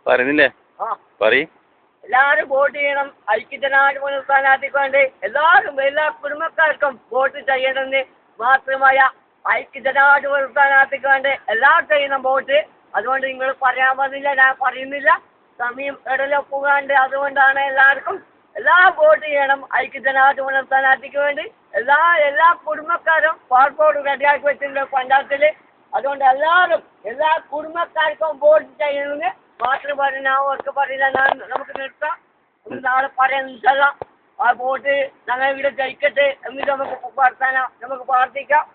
പറയുന്നില്ലേ? പറയും. എല്ലാവരും വോട്ട് ചെയ്യണം. ഐക്യജനാധിപത്യ സ്ഥാനാർത്ഥിക്ക് വേണ്ടി എല്ലാവരും എല്ലാ കുടുംബക്കാർക്കും വോട്ട് ചെയ്യണമെന്ന് മാത്രമായ ഐക്യജനാധിപത്യ സ്ഥാനാർത്ഥിക്ക് വേണ്ടി എല്ലാവരും ചെയ്യണം വോട്ട്. അതുകൊണ്ട് നിങ്ങൾ പറയാൻ വന്നില്ല, ഞാൻ പറയുന്നില്ല. സമയം ഇടലൊപ്പുകാണ്ട് അതുകൊണ്ടാണ് എല്ലാവർക്കും വോട്ട് ചെയ്യണം ഐക്യജനാധിപത്യ സ്ഥാനാർത്ഥിക്ക് വേണ്ടി. എല്ലാ കുടുംബക്കാരും പാസ്പോർട്ട് റെഡിയാക്കി വെച്ചിട്ടുണ്ട് പഞ്ചായത്തിൽ. അതുകൊണ്ട് എല്ലാ കുടുംബക്കാർക്കും വോട്ട് ചെയ്യണമെന്ന് മാത്രം പറഞ്ഞ് ഞാൻ അവർക്ക് പറയില്ല. നമുക്ക് നിർത്താം, നാളെ പറയാൻ ആ വോട്ട് ഞങ്ങൾ ഇവിടെ ജയിക്കട്ടെ എന്നിട്ട് നമുക്ക് പ്രാർത്ഥിക്കാം.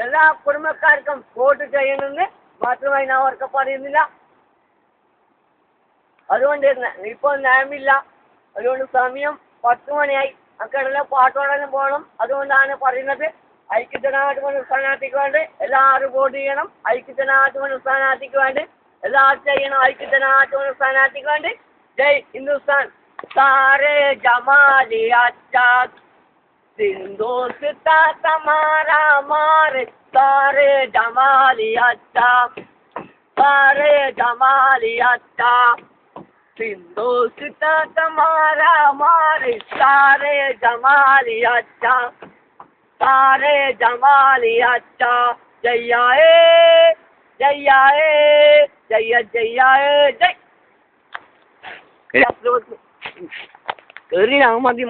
എല്ലാ കുടുംബക്കാർക്കും വോട്ട് ചെയ്യണമെന്ന് മാത്രമായി ഞാൻ അവർക്ക് പറയുന്നില്ല. അതുകൊണ്ട് ഇപ്പോൾ നേരമില്ല. അതുകൊണ്ട് സമയം 10 മണിയായി. അക്കടല പാട്ടോടെല്ലാം പോകണം. അതുകൊണ്ടാണ് പറയുന്നത് ഐക്യജനാധിപത്യ സ്ഥാനാർത്ഥിക്ക് വേണ്ടി എല്ലാവരും വോട്ട് ചെയ്യണം. ഐക്യജനാധിപത്യ സ്ഥാനാർത്ഥിക്ക് വേണ്ടി എല്ലാവരും ചെയ്യണം. ഐക്യജനാധിപത്യ സ്ഥാനാർത്ഥിക്ക് വേണ്ടി ജയ് ഹിന്ദുസ്ഥാൻ. സാരേ ജമാലി അച്ഛാ സിന്ദോസ്താ തമാരാ മാരെ സാരേ ജമാലി അച്ഛാ സാരേ ജമാലി അച്ഛാ സിന്ദോസ്താ തമാരാ മാരെ സാരേ ജമാലി അച്ഛാ സാരേ ജമാലി അച്ഛാ ജയ്യായേ ജയ്യായേ ജയ്യ ജയ്യായേ ജയ്. കേറി മതി